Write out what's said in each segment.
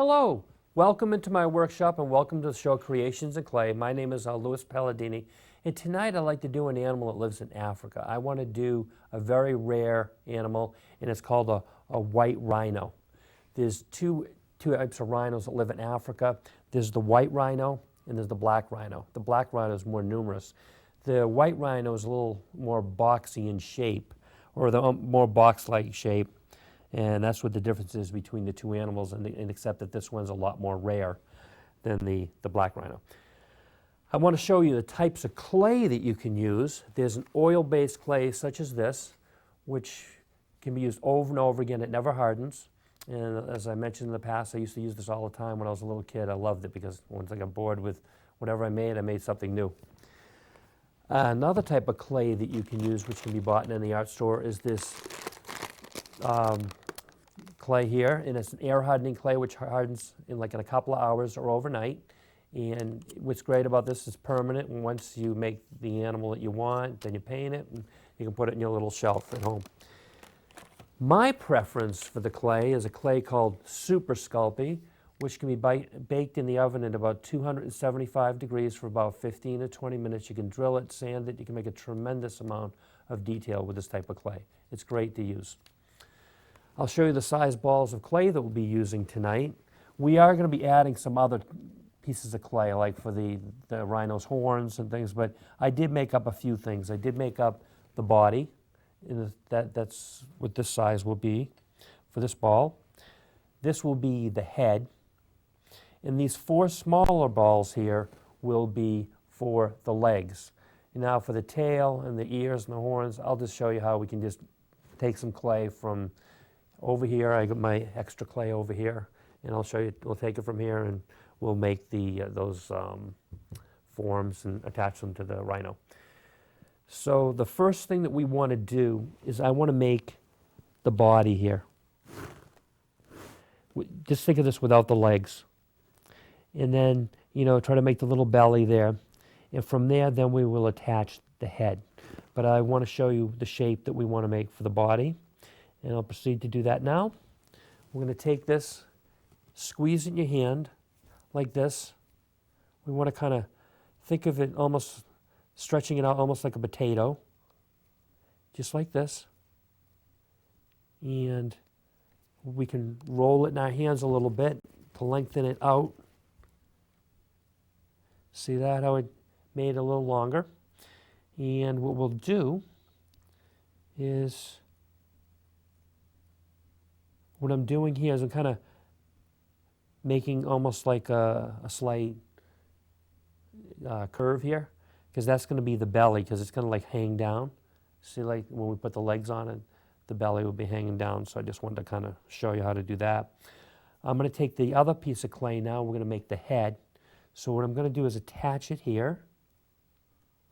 Hello, welcome into my workshop and welcome to the show Creations in Clay. My name is Louis Palladini, and tonight I'd like to do an animal that lives in Africa. I want to do a very rare animal, and it's called a white rhino. There's two types of rhinos that live in Africa. There's the white rhino and there's the black rhino. The black rhino is more numerous. The white rhino is a little more boxy in shape, or the more box-like shape. And that's what the difference is between the two animals, and except that this one's a lot more rare than the black rhino. I want to show you the types of clay that you can use. There's an oil-based clay such as this, which can be used over and over again. It never hardens. And as I mentioned in the past, I used to use this all the time when I was a little kid. I loved it because once I got bored with whatever I made something new. Another type of clay that you can use, which can be bought in the art store, is this clay here, and it's an air hardening clay which hardens in a couple of hours or overnight. And what's great about this is permanent, and once you make the animal that you want, then you paint it and you can put it in your little shelf at home. My preference for the clay is a clay called Super Sculpey, which can be baked in the oven at about 275 degrees for about 15 to 20 minutes. You can drill it, sand it, you can make a tremendous amount of detail with this type of clay. It's great to use. I'll show you the size balls of clay that we'll be using tonight. We are going to be adding some other pieces of clay, like for the rhino's horns and things, but I did make up a few things. I did make up the body, and that's what this size will be for this ball. This will be the head, and these four smaller balls here will be for the legs. And now for the tail and the ears and the horns, I'll just show you how we can just take some clay from over here. I got my extra clay over here, and I'll show you. We'll take it from here and we'll make those forms and attach them to the rhino. So the first thing that we want to do is I want to make the body here. Just think of this without the legs. And then, try to make the little belly there. And from there, then we will attach the head. But I want to show you the shape that we want to make for the body. And I'll proceed to do that now. We're going to take this, squeeze it in your hand like this. We want to kind of think of it almost stretching it out almost like a potato, just like this. And we can roll it in our hands a little bit to lengthen it out. See that, how it made it a little longer? And what we'll do is, what I'm doing here is I'm kind of making almost like a slight curve here, because that's going to be the belly, because it's going to hang down. See, like when we put the legs on it, the belly will be hanging down. So I just wanted to kind of show you how to do that. I'm going to take the other piece of clay now. We're going to make the head. So what I'm going to do is attach it here,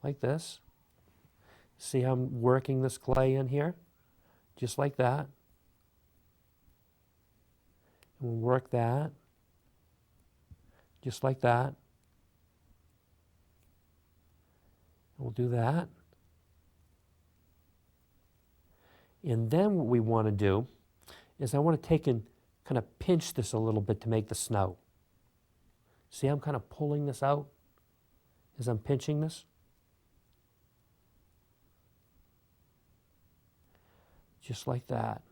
like this. See how I'm working this clay in here? Just like that. And we'll work that, just like that. And we'll do that. And then what we want to do is I want to take and kind of pinch this a little bit to make the snout. See, I'm kind of pulling this out as I'm pinching this. Just like that.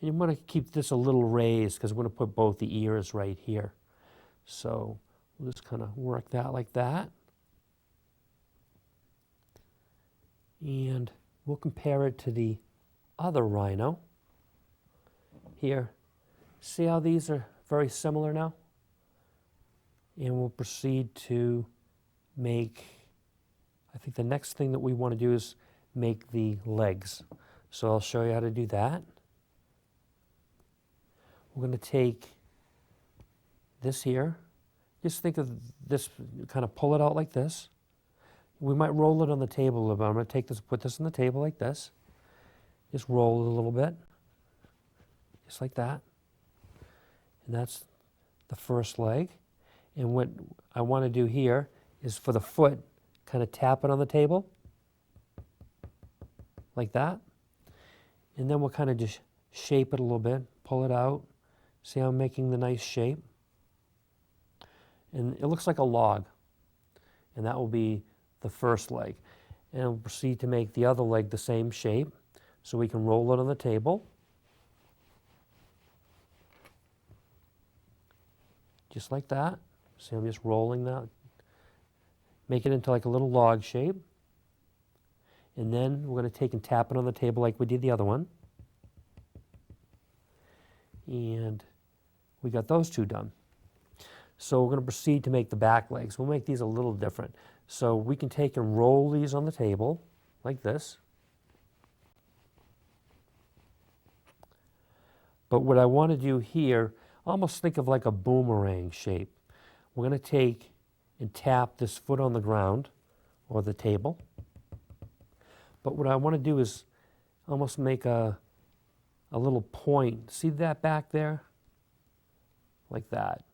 And you want to keep this a little raised because we're going to put both the ears right here. So we'll just kind of work that like that. And we'll compare it to the other rhino. Here, see how these are very similar now? And we'll proceed to make, I think the next thing that we want to do is make the legs. So I'll show you how to do that. We're going to take this here. Just think of this, kind of pull it out like this. We might roll it on the table a little bit. I'm going to take this, put this on the table like this. Just roll it a little bit. Just like that. And that's the first leg. And what I want to do here is for the foot, kind of tap it on the table. Like that. And then we'll kind of just shape it a little bit, pull it out. See how I'm making the nice shape? And it looks like a log. And that will be the first leg. And we'll proceed to make the other leg the same shape so we can roll it on the table. Just like that. See, I'm just rolling that. Make it into like a little log shape. And then we're going to take and tap it on the table like we did the other one. And we got those two done. So we're going to proceed to make the back legs. We'll make these a little different. So we can take and roll these on the table like this. But what I want to do here, almost think of like a boomerang shape. We're going to take and tap this foot on the ground or the table. But what I want to do is almost make a little point. See that back there? Like that.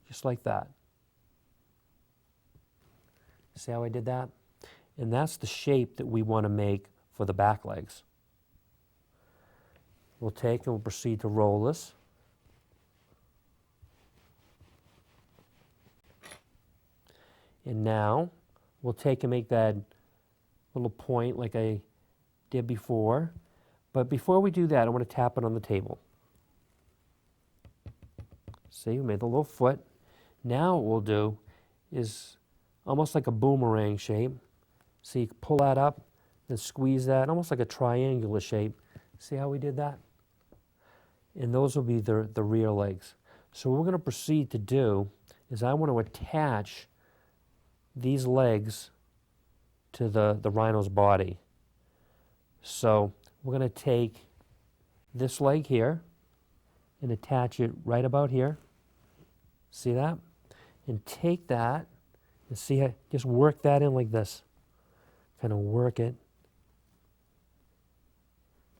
Just like that. See how I did that? And that's the shape that we want to make for the back legs. We'll take and we'll proceed to roll this. And now we'll take and make that little point like I did before. But before we do that, I want to tap it on the table. See, we made the little foot. Now what we'll do is almost like a boomerang shape. See, you pull that up and squeeze that, almost like a triangular shape. See how we did that? And those will be the rear legs. So what we're going to proceed to do is I want to attach these legs to the rhino's body. So we're going to take this leg here and attach it right about here. See that? And take that and see how, just work that in like this. Kind of work it.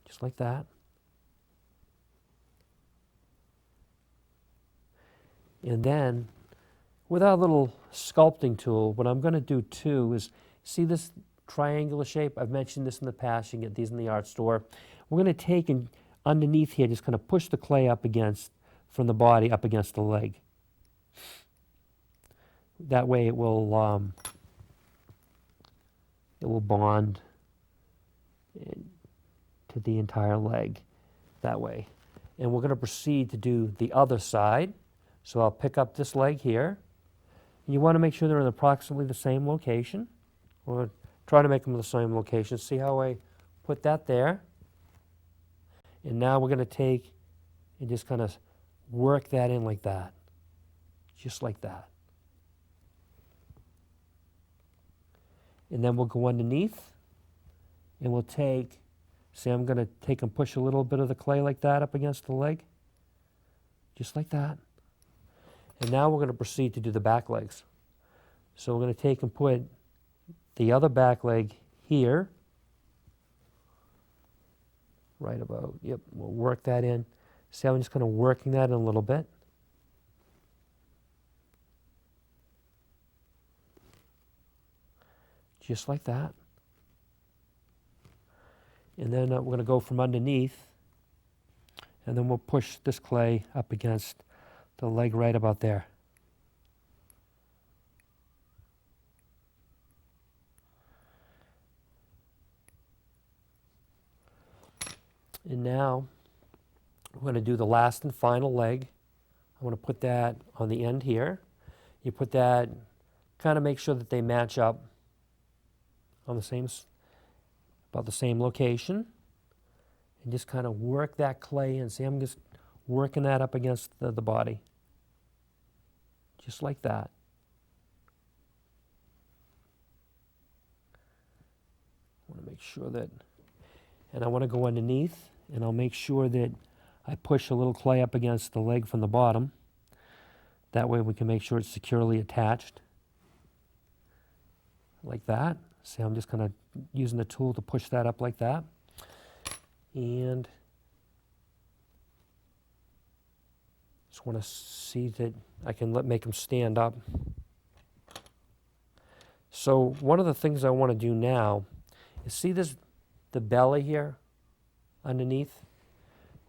Just like that. And then with our little sculpting tool, what I'm going to do too is, see this triangular shape? I've mentioned this in the past. You can get these in the art store. We're going to take and underneath here, just kind of push the clay up against, from the body up against the leg. That way it will bond to the entire leg that way. And we're going to proceed to do the other side. So I'll pick up this leg here. You want to make sure they're in approximately the same location. Or try to make them the same location. See how I put that there? And now we're going to take and just kind of work that in like that. Just like that. And then we'll go underneath and we'll take, see, I'm going to take and push a little bit of the clay like that up against the leg. Just like that. And now we're going to proceed to do the back legs. So we're going to take and put the other back leg here. Right about, yep, we'll work that in. See how I'm just kind of working that in a little bit. Just like that. And then we're going to go from underneath, and then we'll push this clay up against the leg right about there. And now we're going to do the last and final leg. I want to put that on the end here. You put that, kind of make sure that they match up on the same, about the same location. And just kind of work that clay in. See, I'm just working that up against the body. Just like that. I want to make sure that, and I want to go underneath, and I'll make sure that I push a little clay up against the leg from the bottom. That way we can make sure it's securely attached. Like that. See, I'm just kind of using the tool to push that up like that. And just want to see that I can make them stand up. So one of the things I want to do now is, see this, the belly here underneath?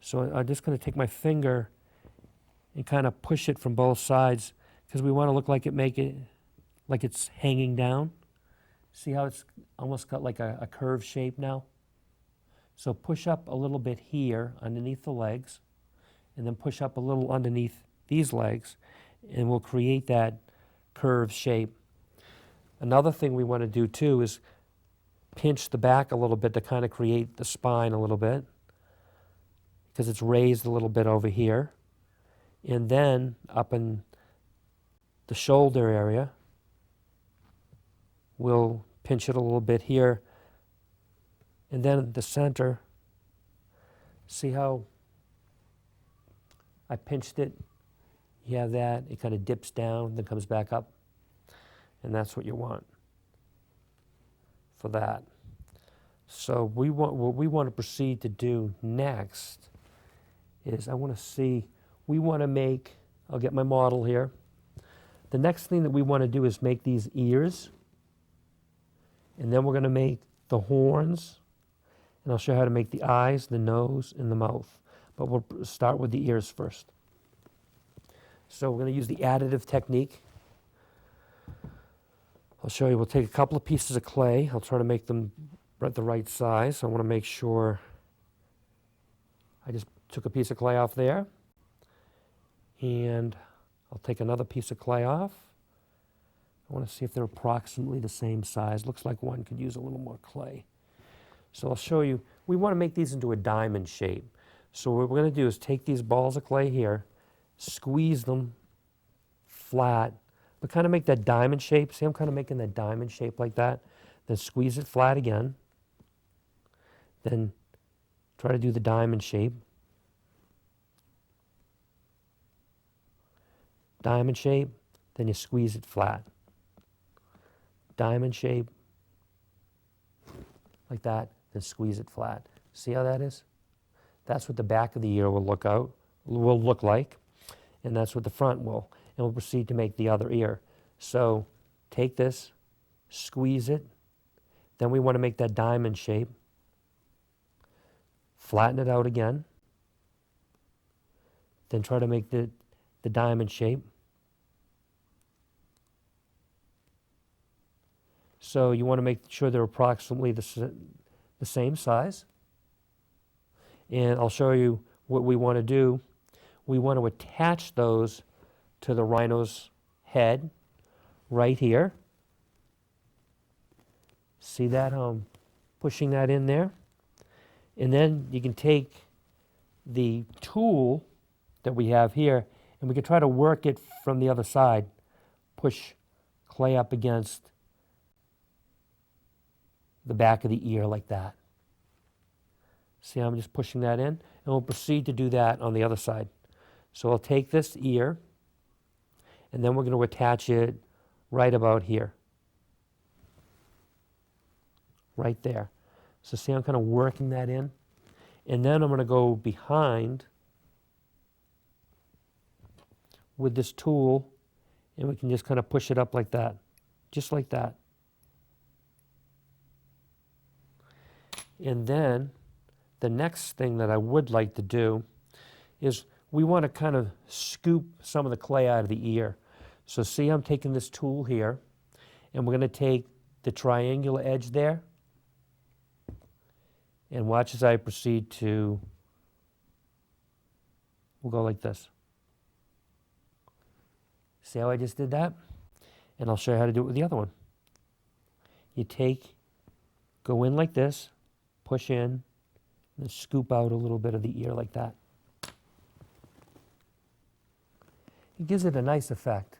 So I'm just going to take my finger and kind of push it from both sides because we want to look like like it's hanging down. See how it's almost got like a curved shape now? So push up a little bit here underneath the legs, and then push up a little underneath these legs, and we'll create that curved shape. Another thing we want to do too is pinch the back a little bit to kind of create the spine a little bit, because it's raised a little bit over here. And then up in the shoulder area, we'll pinch it a little bit here. And then the center, see how I pinched it? You have that, it kind of dips down, then comes back up. And that's what you want for that. So what we want to proceed to do next is I want to see, we want to make, I'll get my model here. The next thing that we want to do is make these ears. And then we're going to make the horns. And I'll show you how to make the eyes, the nose, and the mouth. But we'll start with the ears first. So we're going to use the additive technique. I'll show you, we'll take a couple of pieces of clay. I'll try to make them the right size. I want to make sure I just took a piece of clay off there. And I'll take another piece of clay off. I want to see if they're approximately the same size. Looks like one could use a little more clay. So I'll show you, we want to make these into a diamond shape. So what we're going to do is take these balls of clay here, squeeze them flat, but kind of make that diamond shape. See, I'm kind of making that diamond shape like that. Then squeeze it flat again. Then try to do the diamond shape. Diamond shape, then you squeeze it flat. Diamond shape, like that, then squeeze it flat. See how that is? That's what the back of the ear will look like, and that's what the front will. And we'll proceed to make the other ear. So take this, squeeze it, then we want to make that diamond shape. Flatten it out again. Then try to make the diamond shape. So you want to make sure they're approximately the same size. And I'll show you what we want to do. We want to attach those to the rhino's head right here. See that? How I'm pushing that in there. And then you can take the tool that we have here and we can try to work it from the other side. Push clay up against the back of the ear like that. See how I'm just pushing that in? And we'll proceed to do that on the other side. So I'll take this ear, and then we're going to attach it right about here. Right there. So see, I'm kind of working that in. And then I'm going to go behind with this tool, and we can just kind of push it up like that. Just like that. And then the next thing that I would like to do is we want to kind of scoop some of the clay out of the ear. So see, I'm taking this tool here, and we're going to take the triangular edge there, and watch as I proceed to, we'll go like this. See how I just did that? And I'll show you how to do it with the other one. You go in like this, push in, and scoop out a little bit of the ear like that. It gives it a nice effect.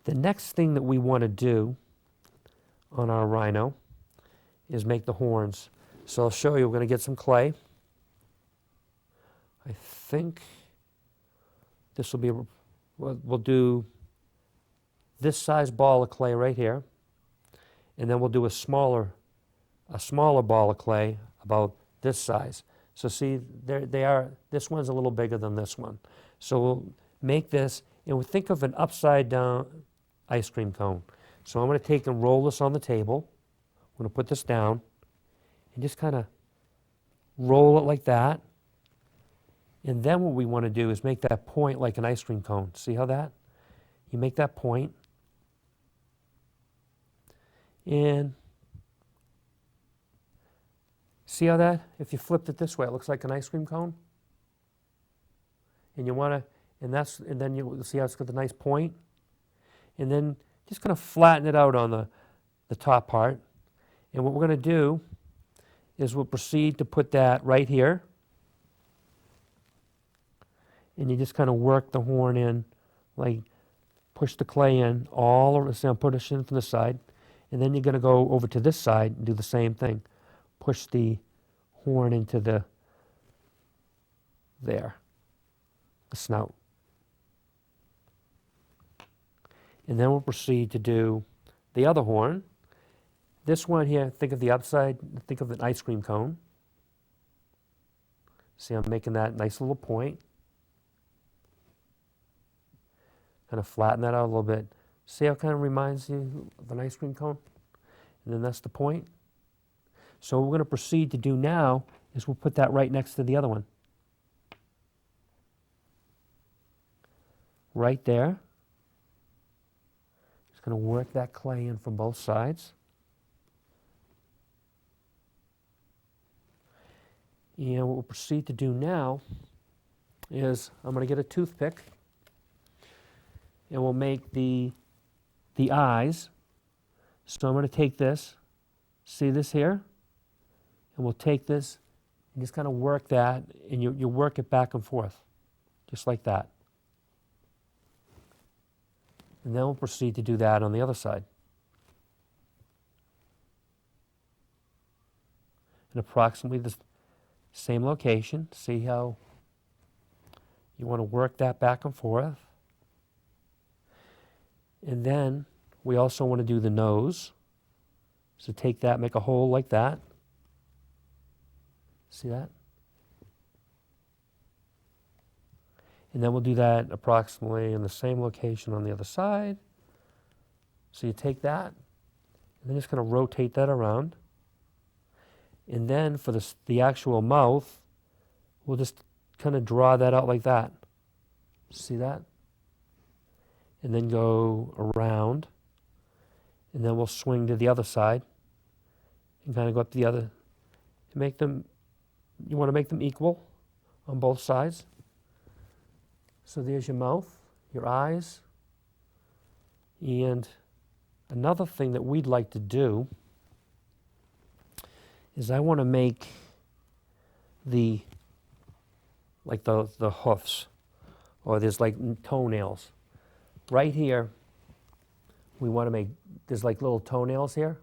The next thing that we want to do on our rhino is make the horns. So I'll show you, we're going to get some clay. I think this will be, we'll do this size ball of clay right here, and then we'll do a smaller ball of clay about this size. So see, they are, this one's a little bigger than this one. So we'll make this, and we'll think of an upside down ice cream cone. So I'm going to take and roll this on the table. I'm going to put this down and just kind of roll it like that. And then what we want to do is make that point like an ice cream cone. See how that? You make that point, and see how that, if you flipped it this way, it looks like an ice cream cone? And you want to, and then you'll see how it's got the nice point. And then just kind of flatten it out on the top part. And what we're going to do is we'll proceed to put that right here. And you just kind of work the horn in, like push the clay in all over, so push it in from the side. And then you're going to go over to this side and do the same thing. Push the horn into the snout. And then we'll proceed to do the other horn. This one here, think of the upside, think of an ice cream cone. See, I'm making that nice little point. Kind of flatten that out a little bit. See how it kind of reminds you of an ice cream cone? And then that's the point. So what we're going to proceed to do now is we'll put that right next to the other one. Right there. Just going to work that clay in from both sides. And what we'll proceed to do now is I'm going to get a toothpick and we'll make the eyes. So I'm going to take this, see this here? And we'll take this and just kind of work that, and you work it back and forth, just like that. And then we'll proceed to do that on the other side. And approximately the same location. See how you want to work that back and forth. And then we also want to do the nose. So take that, make a hole like that. See that? And then we'll do that approximately in the same location on the other side. So you take that, and then just kind of rotate that around. And then for the actual mouth, we'll just kind of draw that out like that. See that? And then go around. And then we'll swing to the other side and kind of go up to the other. Make them, you want to make them equal on both sides. So there's your mouth, your eyes. And another thing that we'd like to do is I want to make the hoofs, or there's like toenails. Right here, we want to make, there's like little toenails here,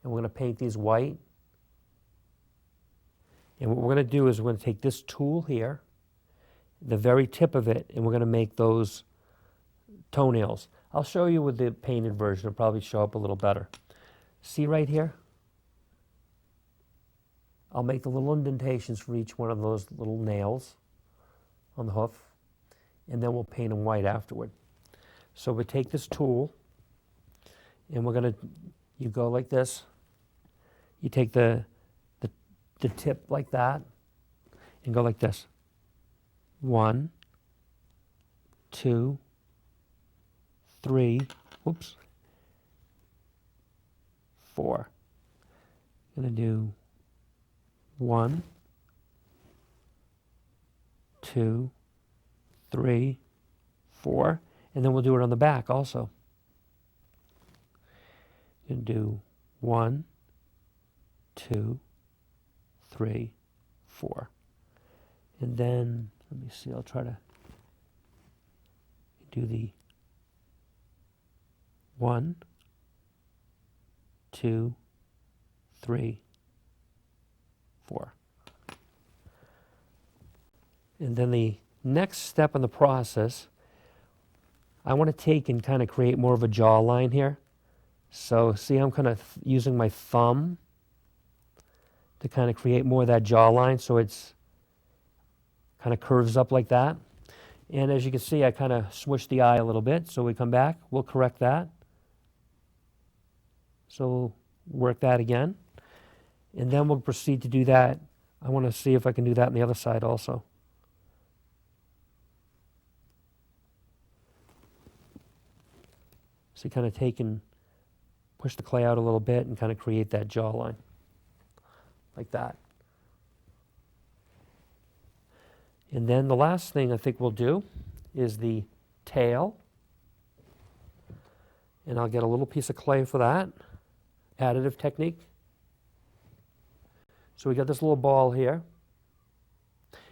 and we're going to paint these white. And what we're going to do is we're going to take this tool here, the very tip of it, and we're going to make those toenails. I'll show you with the painted version. It'll probably show up a little better. See right here? I'll make the little indentations for each one of those little nails on the hoof, and then we'll paint them white afterward. So we take this tool, and we're going to, you go like this. You take the tip like that, and go like this. 1, 2, 3, whoops, 4. I'm going to do 1, 2, 3, 4, and then we'll do it on the back also. You can do 1, 2, 3, 4. And then, let me see, I'll try to do the 1, 2, 3, 4. And then the next step in the process, I want to take and kind of create more of a jawline here. So see, I'm kind of using my thumb to kind of create more of that jawline, so it's kind of curves up like that. And as you can see, I kind of swished the eye a little bit. So we come back, we'll correct that. So we'll work that again. And then we'll proceed to do that. I want to see if I can do that on the other side also. So you kind of take and push the clay out a little bit and kind of create that jawline, like that. And then the last thing I think we'll do is the tail. And I'll get a little piece of clay for that, additive technique. So we got this little ball here.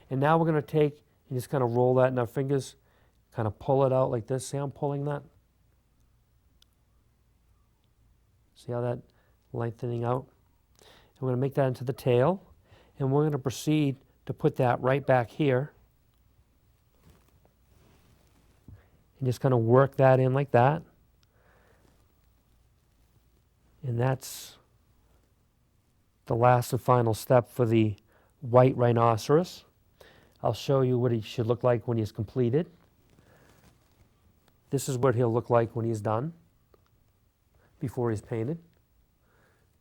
And now we're going to take and just kind of roll that in our fingers, kind of pull it out like this. See how I'm pulling that? See how that lengthening out? And we're going to make that into the tail. And we're going to proceed to put that right back here. And just kind of work that in like that. And that's the last and final step for the white rhinoceros. I'll show you what he should look like when he's completed. This is what he'll look like when he's done, before he's painted.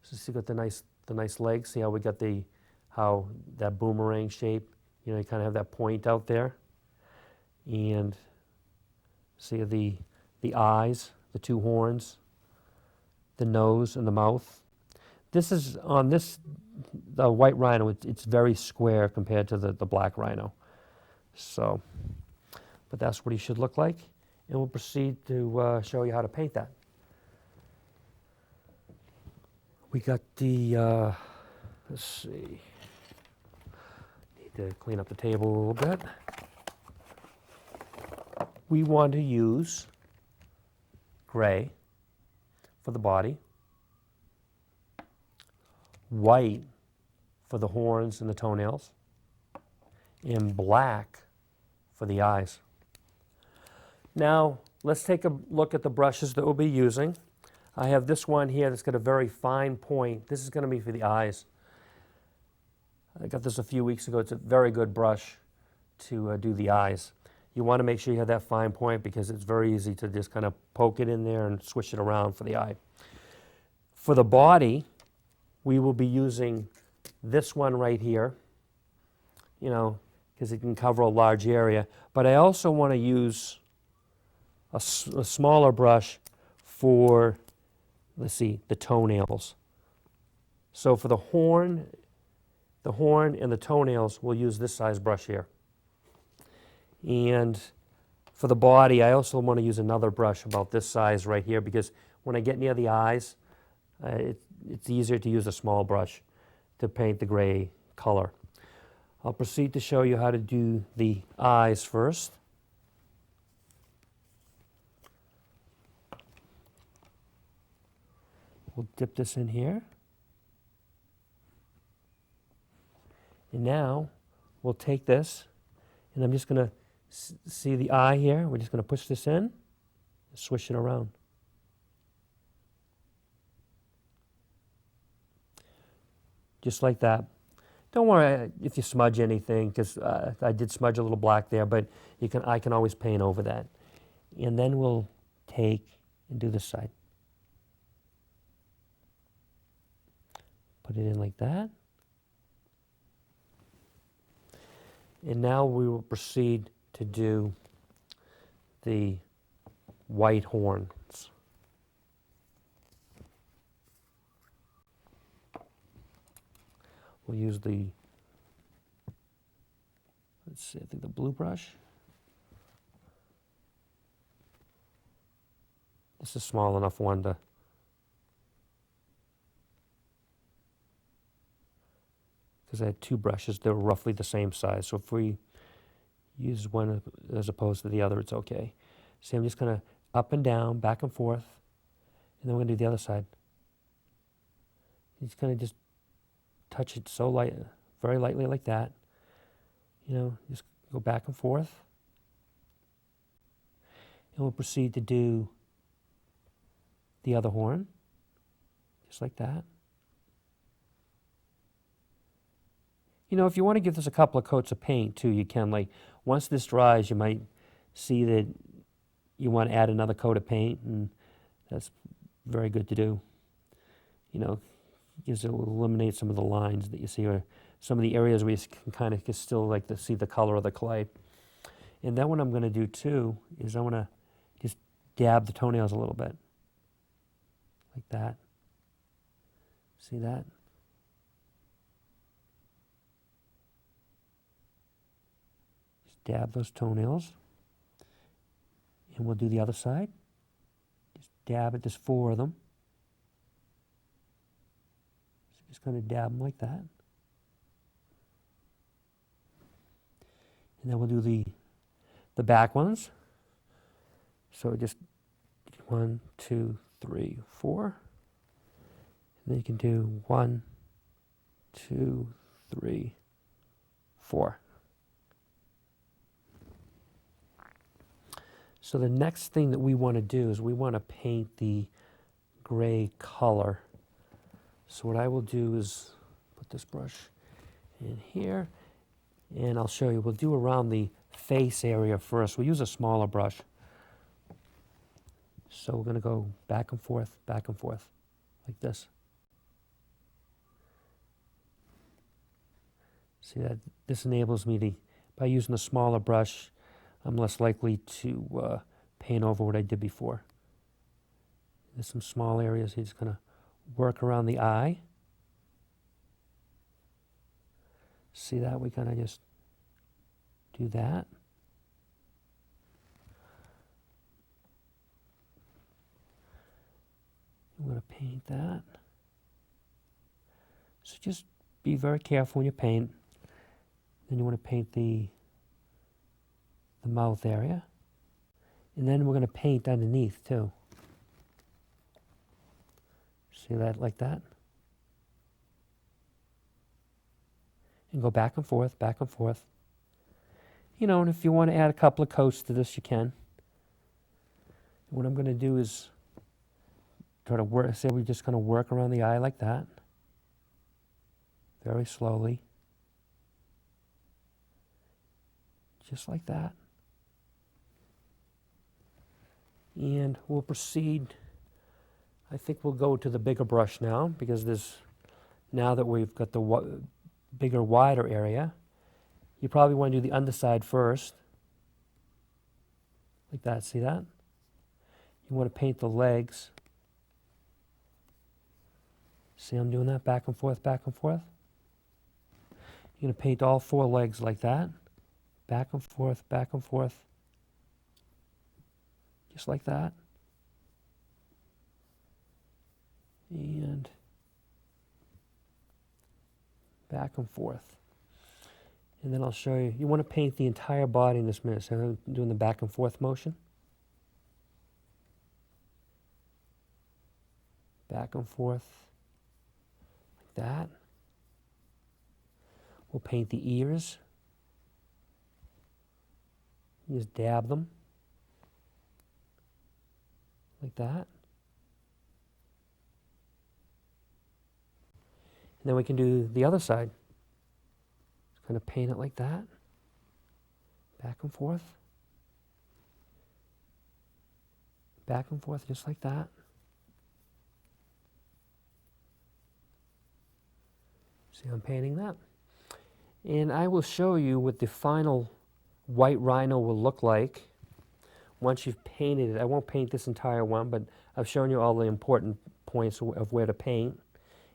So see, got the nice legs. See how we got how that boomerang shape. You know, you kind of have that point out there, and see the eyes, the two horns, the nose and the mouth. This is on the white rhino. It's very square compared to the black rhino. So, but that's what he should look like, and we'll proceed to show you how to paint that. We got the let's see. Need to clean up the table a little bit. We want to use gray for the body, white for the horns and the toenails, and black for the eyes. Now, let's take a look at the brushes that we'll be using. I have this one here that's got a very fine point. This is going to be for the eyes. I got this a few weeks ago. It's a very good brush to do the eyes. You want to make sure you have that fine point because it's very easy to just kind of poke it in there and swish it around for the eye. For the body, we will be using this one right here, you know, because it can cover a large area. But I also want to use a smaller brush for, let's see, the toenails. So for the horn and the toenails, we'll use this size brush here. And for the body, I also want to use another brush about this size right here because when I get near the eyes, it's easier to use a small brush to paint the gray color. I'll proceed to show you how to do the eyes first. We'll dip this in here. And now we'll take this, and I'm just going to see the eye here. We're just going to push this in and swish it around. Just like that. Don't worry if you smudge anything, because I did smudge a little black there, but I can always paint over that. And then we'll take and do this side. Put it in like that. And now we will proceed to do the white horns. We'll use let's see, I think the blue brush. This is a small enough one to, because I had two brushes that were roughly the same size. So if we use one as opposed to the other, it's okay. See, I'm just going to up and down, back and forth, and then we're going to do the other side. Just going to just touch it so light, very lightly like that. You know, just go back and forth. And we'll proceed to do the other horn, just like that. You know, if you want to give this a couple of coats of paint too, you can. Like, once this dries, you might see that you want to add another coat of paint, and that's very good to do. You know, because it will eliminate some of the lines that you see, or some of the areas where you can kind of still like to see the color of the clay. And then what I'm going to do too is I want to just dab the toenails a little bit. like that. See that? Just dab those toenails. And we'll do the other side. Just dab it, just 4 of them. So just kind of dab them like that. And then we'll do the back ones. So just 1, 2, 3, 4. And then you can do 1, 2, 3, 4. So the next thing that we want to do is we want to paint the gray color. So what I will do is put this brush in here, and I'll show you. We'll do around the face area first. We'll use a smaller brush. So we're going to go back and forth, like this. See that? This enables me to, by using a smaller brush, I'm less likely to paint over what I did before. There's some small areas. You're just going to work around the eye. See that? We kind of just do that. I'm going to paint that. So just be very careful when you paint. Then you want to paint the mouth area. And then we're going to paint underneath too. See that, like that? And go back and forth, back and forth. You know, and if you want to add a couple of coats to this, you can. What I'm going to do is try to work, say we're just going to work around the eye like that. Very slowly. Just like that. And we'll proceed. I think we'll go to the bigger brush now, because now that we've got the bigger, wider area, you probably want to do the underside first. Like that, see that? You want to paint the legs. See I'm doing that, back and forth, back and forth? You're going to paint all 4 legs like that. Back and forth, just like that. And back and forth. And then I'll show you. You want to paint the entire body in this minute. So I'm doing the back and forth motion. Back and forth, like that. We'll paint the ears. Just dab them, like that. And then we can do the other side. Just kind of paint it like that. Back and forth. Back and forth, just like that. See, I'm painting that. And I will show you what the final white rhino will look like once you've painted it. I won't paint this entire one, but I've shown you all the important points of where to paint,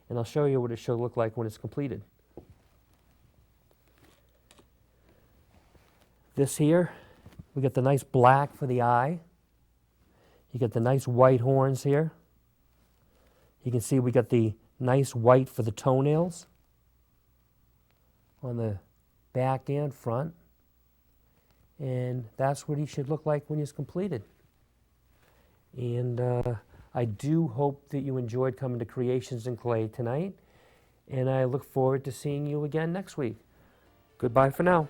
and I'll show you what it should look like when it's completed. This here, we got the nice black for the eye. You get the nice white horns here. You can see we got the nice white for the toenails on the back and front. And that's what he should look like when he's completed. And I do hope that you enjoyed coming to Creations in Clay tonight, and I look forward to seeing you again next week. Goodbye for now.